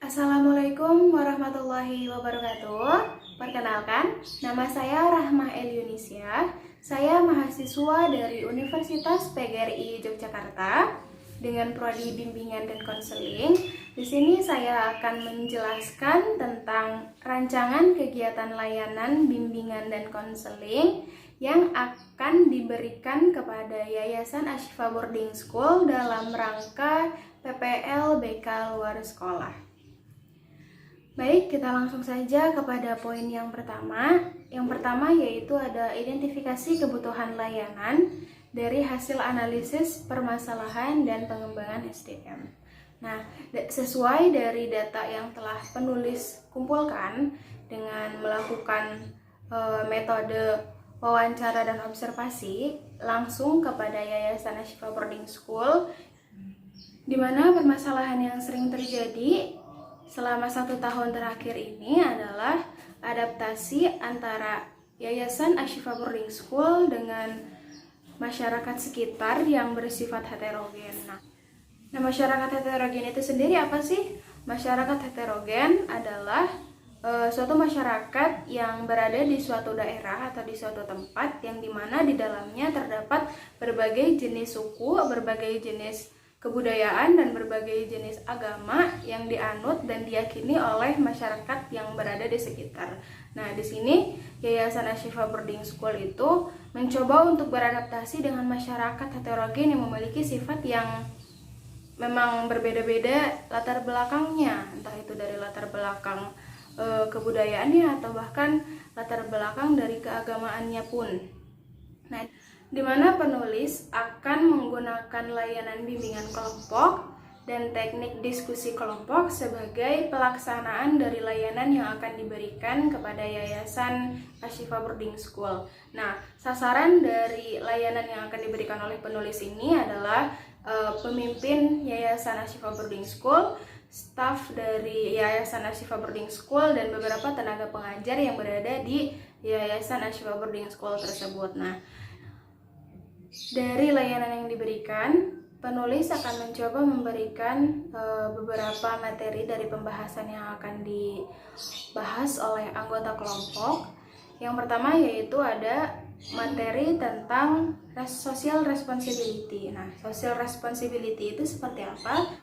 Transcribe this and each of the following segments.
Assalamualaikum warahmatullahi wabarakatuh. Perkenalkan, nama saya Rahmah Elyunisya. Saya mahasiswa dari Universitas PGRI Yogyakarta dengan prodi bimbingan dan konseling. Di sini saya akan menjelaskan tentang rancangan kegiatan layanan bimbingan dan konseling yang akan diberikan kepada Yayasan Ashifa Boarding School dalam rangka PPL BK luar sekolah. Baik, kita langsung saja kepada poin yang pertama. Yang pertama yaitu ada identifikasi kebutuhan layanan dari hasil analisis permasalahan dan pengembangan SDM. Nah, sesuai dari data yang telah penulis kumpulkan dengan melakukan metode wawancara dan observasi langsung kepada Yayasan Ashifa Boarding School, di mana permasalahan yang sering terjadi selama 1 tahun terakhir ini adalah adaptasi antara Yayasan Ashifa Boarding School dengan masyarakat sekitar yang bersifat heterogen. Nah, masyarakat heterogen itu sendiri apa sih? Masyarakat heterogen adalah suatu masyarakat yang berada di suatu daerah atau di suatu tempat yang dimana di dalamnya terdapat berbagai jenis suku, berbagai jenis kebudayaan dan berbagai jenis agama yang dianut dan diyakini oleh masyarakat yang berada di sekitar. Nah, di sini Yayasan Ashifa Boarding School itu mencoba untuk beradaptasi dengan masyarakat heterogen yang memiliki sifat yang memang berbeda-beda latar belakangnya, entah itu dari latar belakang kebudayaannya atau bahkan latar belakang dari keagamaannya pun. Nah, di mana penulis akan menggunakan layanan bimbingan kelompok dan teknik diskusi kelompok sebagai pelaksanaan dari layanan yang akan diberikan kepada Yayasan Ashifa Boarding School. Nah, sasaran dari layanan yang akan diberikan oleh penulis ini adalah pemimpin Yayasan Ashifa Boarding School, staf dari Yayasan Ashifa Boarding School, dan beberapa tenaga pengajar yang berada di Yayasan Ashifa Boarding School tersebut. Nah, dari layanan yang diberikan, penulis akan mencoba memberikan beberapa materi dari pembahasan yang akan dibahas oleh anggota kelompok. Yang pertama yaitu ada materi tentang social responsibility. Nah, social responsibility itu seperti apa?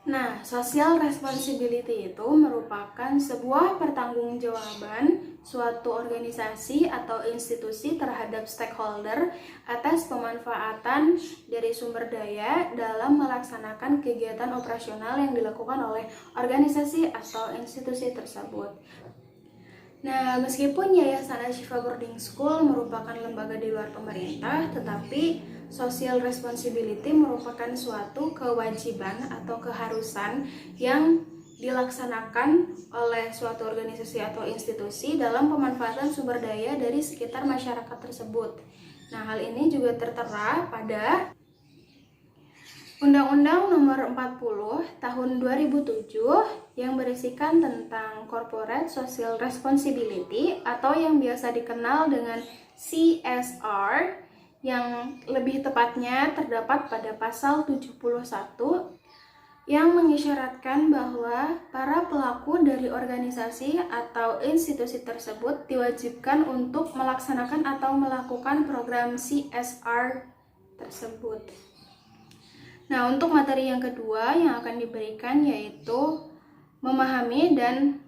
Nah, social responsibility itu merupakan sebuah pertanggungjawaban suatu organisasi atau institusi terhadap stakeholder atas pemanfaatan dari sumber daya dalam melaksanakan kegiatan operasional yang dilakukan oleh organisasi atau institusi tersebut. Nah, meskipun Yayasan Ashifa Boarding School merupakan lembaga di luar pemerintah, tetapi social responsibility merupakan suatu kewajiban atau keharusan yang dilaksanakan oleh suatu organisasi atau institusi dalam pemanfaatan sumber daya dari sekitar masyarakat tersebut. Nah, hal ini juga tertera pada Undang-Undang Nomor 40 Tahun 2007 yang berisikan tentang Corporate Social Responsibility atau yang biasa dikenal dengan CSR, yang lebih tepatnya terdapat pada pasal 71 yang mengisyaratkan bahwa para pelaku dari organisasi atau institusi tersebut diwajibkan untuk melaksanakan atau melakukan program CSR tersebut. Nah, untuk materi yang kedua yang akan diberikan yaitu memahami dan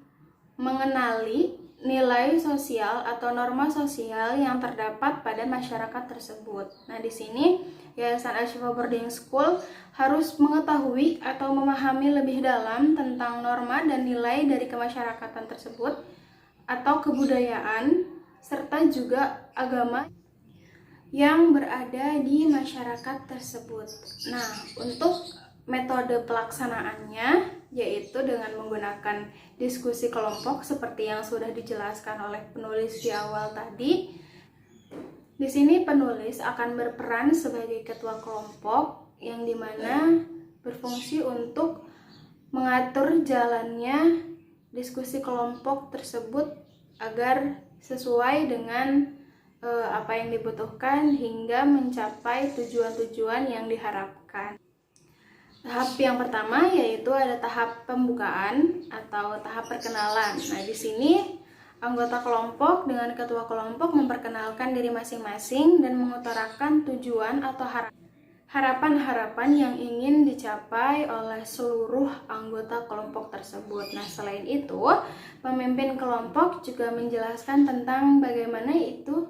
mengenali nilai sosial atau norma sosial yang terdapat pada masyarakat tersebut. Nah, di sini Yayasan Ashifa Boarding School harus mengetahui atau memahami lebih dalam tentang norma dan nilai dari kemasyarakatan tersebut atau kebudayaan serta juga agama yang berada di masyarakat tersebut. Nah, untuk metode pelaksanaannya yaitu dengan menggunakan diskusi kelompok seperti yang sudah dijelaskan oleh penulis di awal tadi. Di sini penulis akan berperan sebagai ketua kelompok yang dimana berfungsi untuk mengatur jalannya diskusi kelompok tersebut agar sesuai dengan apa yang dibutuhkan hingga mencapai tujuan-tujuan yang diharapkan. Tahap yang pertama yaitu ada tahap pembukaan atau tahap perkenalan. Nah, di sini anggota kelompok dengan ketua kelompok memperkenalkan diri masing-masing dan mengutarakan tujuan atau harapan-harapan yang ingin dicapai oleh seluruh anggota kelompok tersebut. Nah, selain itu, pemimpin kelompok juga menjelaskan tentang bagaimana itu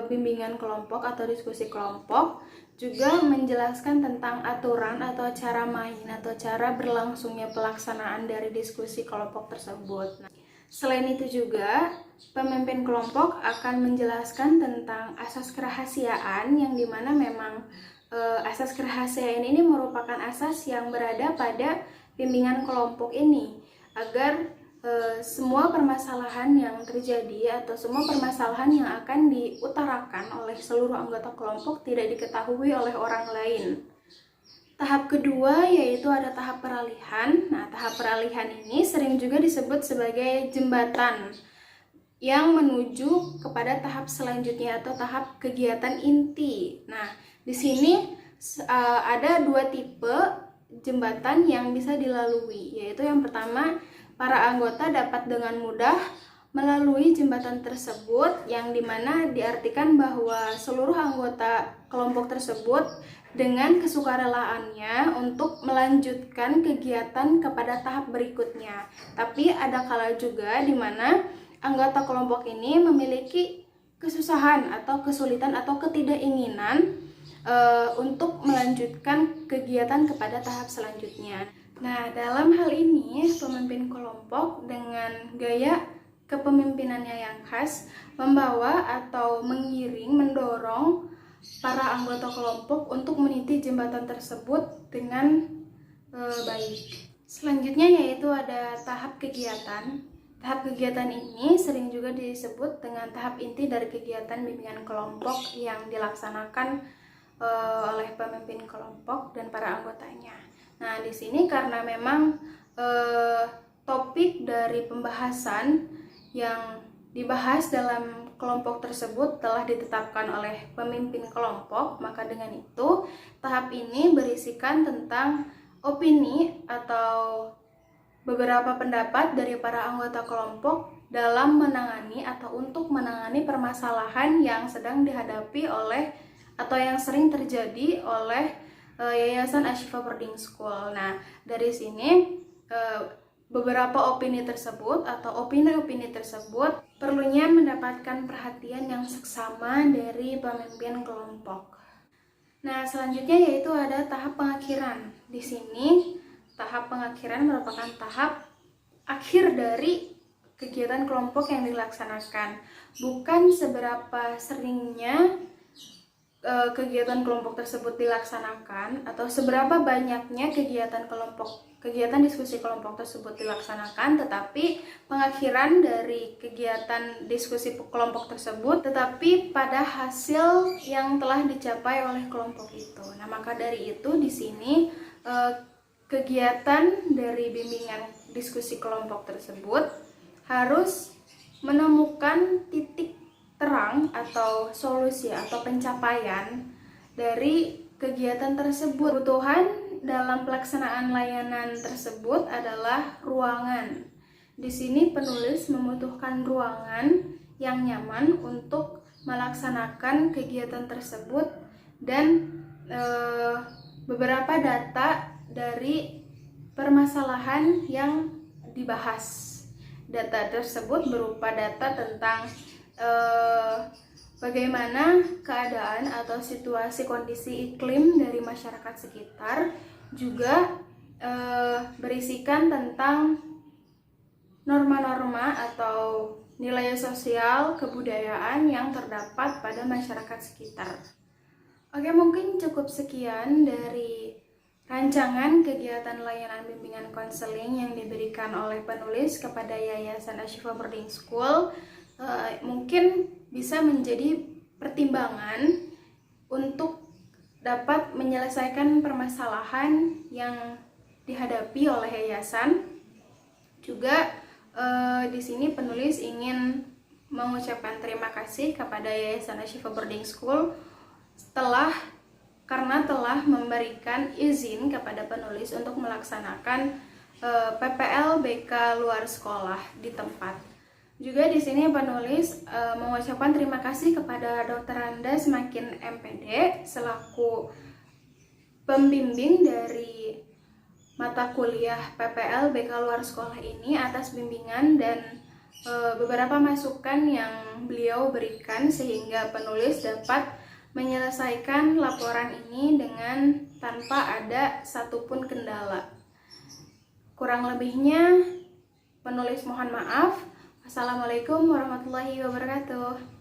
bimbingan kelompok atau diskusi kelompok, juga menjelaskan tentang aturan atau cara main atau cara berlangsungnya pelaksanaan dari diskusi kelompok tersebut. Nah, selain itu juga pemimpin kelompok akan menjelaskan tentang asas kerahasiaan yang dimana memang asas kerahasiaan ini merupakan asas yang berada pada bimbingan kelompok ini agar semua permasalahan yang terjadi atau semua permasalahan yang akan diutarakan oleh seluruh anggota kelompok tidak diketahui oleh orang lain. Tahap kedua yaitu ada tahap peralihan. Nah, tahap peralihan ini sering juga disebut sebagai jembatan yang menuju kepada tahap selanjutnya atau tahap kegiatan inti. Nah, di sini ada dua tipe jembatan yang bisa dilalui, yaitu yang pertama, para anggota dapat dengan mudah melalui jembatan tersebut, yang dimana diartikan bahwa seluruh anggota kelompok tersebut dengan kesukarelaannya untuk melanjutkan kegiatan kepada tahap berikutnya. Tapi ada kala juga di mana anggota kelompok ini memiliki kesusahan atau kesulitan atau ketidakinginan untuk melanjutkan kegiatan kepada tahap selanjutnya. Nah, dalam hal ini pemimpin kelompok dengan gaya kepemimpinannya yang khas membawa atau mengiring, mendorong para anggota kelompok untuk meniti jembatan tersebut dengan baik. Selanjutnya yaitu ada tahap kegiatan. Tahap kegiatan ini sering juga disebut dengan tahap inti dari kegiatan bimbingan kelompok yang dilaksanakan oleh pemimpin kelompok dan para anggotanya. Nah, di sini karena memang topik dari pembahasan yang dibahas dalam kelompok tersebut telah ditetapkan oleh pemimpin kelompok, maka dengan itu tahap ini berisikan tentang opini atau beberapa pendapat dari para anggota kelompok dalam menangani atau untuk menangani permasalahan yang sedang dihadapi oleh atau yang sering terjadi oleh Yayasan Ashifa Boarding School. Nah, dari sini beberapa opini tersebut atau opini-opini tersebut perlunya mendapatkan perhatian yang seksama dari pemimpin kelompok. Nah, selanjutnya yaitu ada tahap pengakhiran. Di sini tahap pengakhiran merupakan tahap akhir dari kegiatan kelompok yang dilaksanakan. Bukan seberapa seringnya kegiatan kelompok tersebut dilaksanakan atau seberapa banyaknya kegiatan diskusi kelompok tersebut dilaksanakan, tetapi pengakhiran dari kegiatan diskusi kelompok tersebut tetapi pada hasil yang telah dicapai oleh kelompok itu. Nah, maka dari itu di sini kegiatan dari bimbingan diskusi kelompok tersebut harus menemukan titik terang atau solusi atau pencapaian dari kegiatan tersebut. Kebutuhan dalam pelaksanaan layanan tersebut adalah ruangan. Di sini penulis membutuhkan ruangan yang nyaman untuk melaksanakan kegiatan tersebut dan beberapa data dari permasalahan yang dibahas. Data tersebut berupa data tentang bagaimana keadaan atau situasi kondisi iklim dari masyarakat sekitar, juga berisikan tentang norma-norma atau nilai sosial kebudayaan yang terdapat pada masyarakat sekitar. Oke, mungkin cukup sekian dari rancangan kegiatan layanan bimbingan konseling yang diberikan oleh penulis kepada Yayasan Ashifa Boarding School. Mungkin bisa menjadi pertimbangan untuk dapat menyelesaikan permasalahan yang dihadapi oleh yayasan. Juga di sini penulis ingin mengucapkan terima kasih kepada Yayasan Ashifa Boarding School setelah karena telah memberikan izin kepada penulis untuk melaksanakan PPL BK luar sekolah di tempat. Juga di sini penulis mengucapkan terima kasih kepada Dr. Randa Semakin MPD selaku pembimbing dari mata kuliah PPL BK luar sekolah ini atas bimbingan dan beberapa masukan yang beliau berikan sehingga penulis dapat menyelesaikan laporan ini dengan tanpa ada satupun kendala. Kurang lebihnya penulis mohon maaf. Assalamualaikum warahmatullahi wabarakatuh.